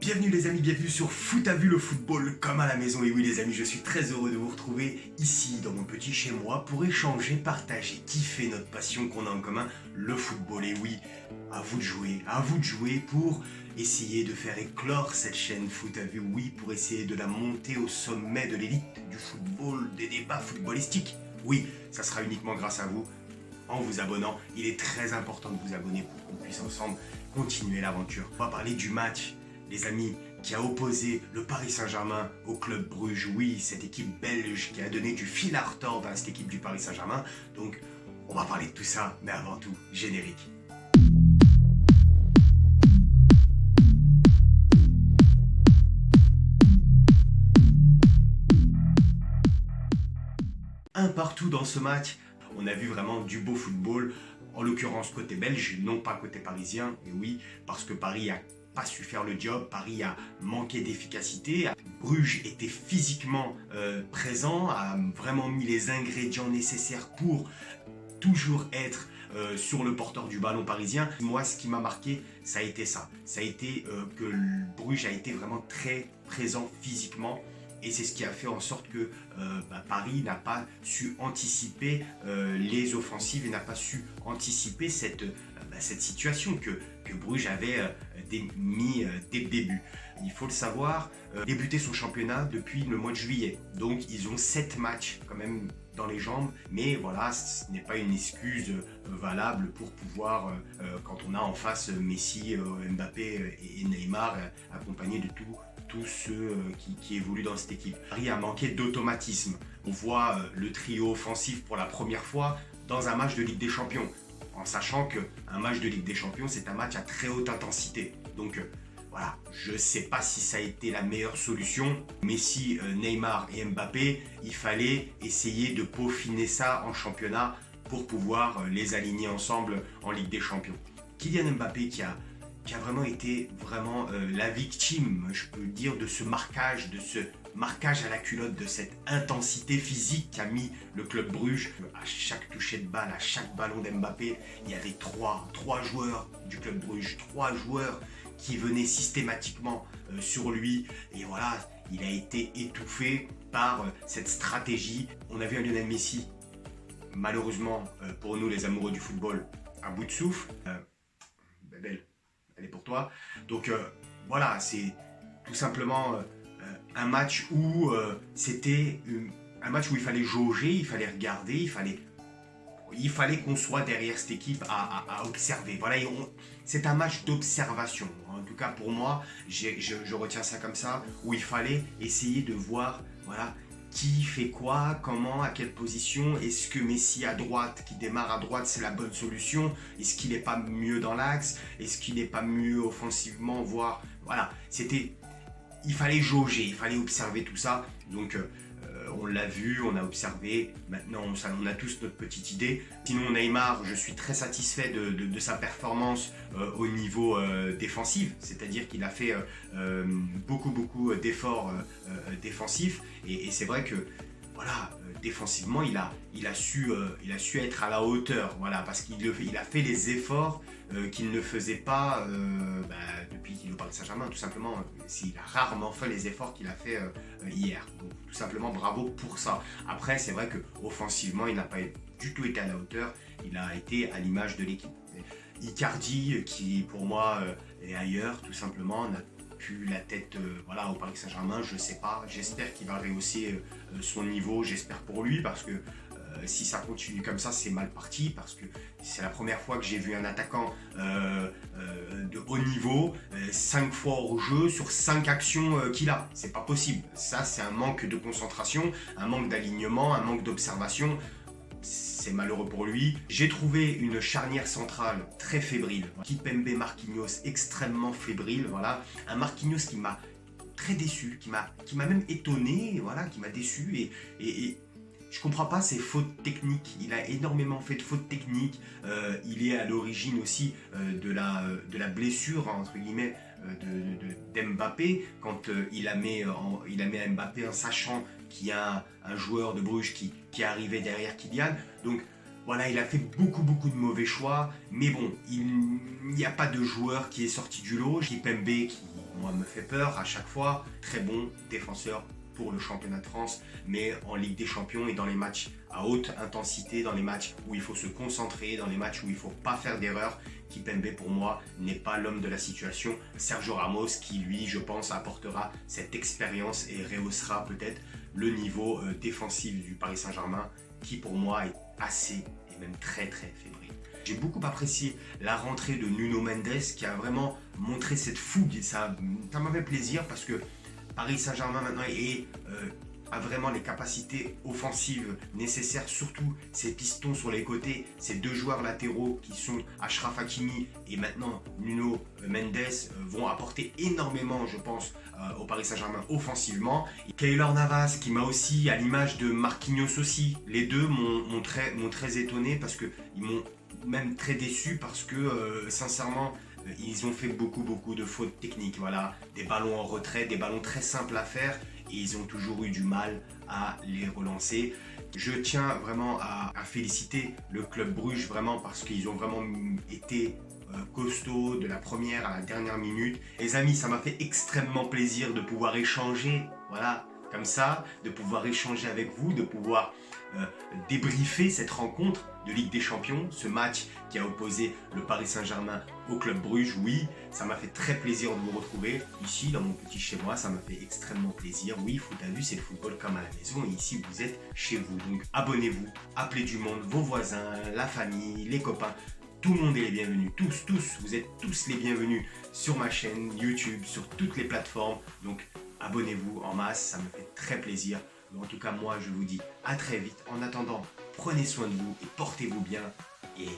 Bienvenue les amis, bienvenue sur Foot à vue, le football comme à la maison. Et oui les amis, je suis très heureux de vous retrouver ici dans mon petit chez moi pour échanger, partager, kiffer notre passion qu'on a en commun, le football. Et oui, à vous de jouer pour essayer de faire éclore cette chaîne Foot à vue, oui, pour essayer de la monter au sommet de l'élite du football, des débats footballistiques. Oui, ça sera uniquement grâce à vous. En vous abonnant, il est très important de vous abonner pour qu'on puisse ensemble continuer l'aventure. On va parler du match, les amis, qui a opposé le Paris Saint-Germain au Club Bruges. Oui, cette équipe belge qui a donné du fil à retordre à cette équipe du Paris Saint-Germain. Donc, on va parler de tout ça, mais avant tout, générique. Un partout dans ce match, on a vu vraiment du beau football, en l'occurrence côté belge, non pas côté parisien. Et oui, parce que Paris a pas su faire le job, Paris a manqué d'efficacité. Bruges était physiquement présent, a vraiment mis les ingrédients nécessaires pour toujours être sur le porteur du ballon parisien. Moi, ce qui m'a marqué, ça a été ça. Ça a été que Bruges a été vraiment très présent physiquement. Et c'est ce qui a fait en sorte que Paris n'a pas su anticiper les offensives et n'a pas su anticiper cette situation que Bruges avait mis dès le début. Il faut le savoir, débuter son championnat depuis le mois de juillet. Donc ils ont 7 matchs quand même dans les jambes, mais voilà, ce n'est pas une excuse valable pour pouvoir, quand on a en face Messi, Mbappé et Neymar, accompagnés de tous ceux qui évoluent dans cette équipe. Paris a manqué d'automatisme. On voit le trio offensif pour la première fois dans un match de Ligue des Champions, en sachant qu'un match de Ligue des Champions, c'est un match à très haute intensité. Donc voilà, je ne sais pas si ça a été la meilleure solution. Messi, Neymar et Mbappé, il fallait essayer de peaufiner ça en championnat pour pouvoir les aligner ensemble en Ligue des Champions. Kylian Mbappé qui a vraiment été la victime, je peux dire, de ce marquage à la culotte, de cette intensité physique qu'a mis le club Bruges. À chaque toucher de balle, à chaque ballon d'Mbappé, il y avait trois joueurs du club Bruges, 3 joueurs qui venaient systématiquement sur lui. Et voilà, il a été étouffé par cette stratégie. On a vu un Lionel Messi, malheureusement pour nous les amoureux du football, à bout de souffle. Belle, elle est pour toi. Donc voilà, c'est tout simplement un match où c'était un match où il fallait jauger, il fallait regarder, il fallait qu'on soit derrière cette équipe à observer. Voilà, c'est un match d'observation. En tout cas pour moi, je retiens ça comme ça, où il fallait essayer de voir, voilà, qui fait quoi, comment, à quelle position. Est-ce que Messi à droite, qui démarre à droite, c'est la bonne solution? Est-ce qu'il n'est pas mieux dans l'axe? Est-ce qu'il n'est pas mieux offensivement, voire... Voilà, il fallait jauger, il fallait observer tout ça. Donc on l'a vu, on a observé, maintenant on a tous notre petite idée. Sinon Neymar, je suis très satisfait de sa performance au niveau défensif, c'est-à-dire qu'il a fait beaucoup d'efforts défensifs et c'est vrai que voilà, défensivement il a su être à la hauteur, voilà, parce qu'il a fait les efforts qu'il ne faisait pas depuis qu'il est au Paris Saint-Germain, tout simplement. Il a rarement fait les efforts qu'il a fait hier. Donc, tout simplement, bravo pour ça. Après, c'est vrai qu'offensivement, il n'a pas du tout été à la hauteur. Il a été à l'image de l'équipe. Icardi, qui pour moi est ailleurs, tout simplement, n'a plus la tête au Paris Saint-Germain, je ne sais pas. J'espère qu'il va rehausser son niveau, j'espère pour lui, parce que si ça continue comme ça, c'est mal parti, parce que c'est la première fois que j'ai vu un attaquant de haut niveau 5 fois hors jeu sur 5 actions qu'il a. C'est pas possible. Ça, c'est un manque de concentration, un manque d'alignement, un manque d'observation. C'est malheureux pour lui. J'ai trouvé une charnière centrale très fébrile. Kimpembe Marquinhos extrêmement fébrile. Voilà. Un Marquinhos qui m'a très déçu, qui m'a même étonné, voilà, qui m'a déçu et je comprends pas ses fautes techniques. Il a énormément fait de fautes techniques. Il est à l'origine aussi de la blessure, entre guillemets, d'Mbappé, quand il a mis Mbappé en sachant qu'il y a un joueur de Bruges qui est arrivé derrière Kylian. Donc voilà, il a fait beaucoup de mauvais choix. Mais bon, il n'y a pas de joueur qui est sorti du lot. Kimpembe moi, me fait peur à chaque fois. Très bon défenseur pour le championnat de France, mais en Ligue des Champions et dans les matchs à haute intensité, dans les matchs où il faut se concentrer, dans les matchs où il ne faut pas faire d'erreur, Kimpembe pour moi n'est pas l'homme de la situation. Sergio Ramos qui lui, je pense, apportera cette expérience et rehaussera peut-être le niveau défensif du Paris Saint-Germain qui pour moi est assez et même très fébrile. J'ai beaucoup apprécié la rentrée de Nuno Mendes qui a vraiment montré cette fougue et ça m'a fait plaisir parce que Paris Saint-Germain maintenant a vraiment les capacités offensives nécessaires, surtout ses pistons sur les côtés, ces deux joueurs latéraux qui sont Achraf Hakimi et maintenant Nuno Mendes vont apporter énormément, je pense, au Paris Saint-Germain offensivement. Et Keylor Navas qui m'a aussi, à l'image de Marquinhos aussi, les deux m'ont très étonné parce qu'ils m'ont même très déçu parce que sincèrement, ils ont fait beaucoup de fautes techniques, voilà, des ballons en retrait, des ballons très simples à faire et ils ont toujours eu du mal à les relancer. Je tiens vraiment à féliciter le club Bruges vraiment parce qu'ils ont vraiment été costauds de la première à la dernière minute. Les amis, ça m'a fait extrêmement plaisir de pouvoir échanger, voilà, comme ça, de pouvoir échanger avec vous, de pouvoir débriefer cette rencontre de Ligue des Champions, ce match qui a opposé le Paris Saint-Germain au club Bruges. Oui, ça m'a fait très plaisir de vous retrouver ici dans mon petit chez moi, ça m'a fait extrêmement plaisir. Oui, foot à vue, c'est le football comme à la maison et ici vous êtes chez vous. Donc abonnez-vous, appelez du monde, vos voisins, la famille, les copains. Tout le monde est les bienvenus, tous, vous êtes tous les bienvenus sur ma chaîne YouTube, sur toutes les plateformes. Donc abonnez-vous en masse, ça me fait très plaisir. En tout cas, moi, je vous dis à très vite. En attendant, prenez soin de vous et portez-vous bien. Et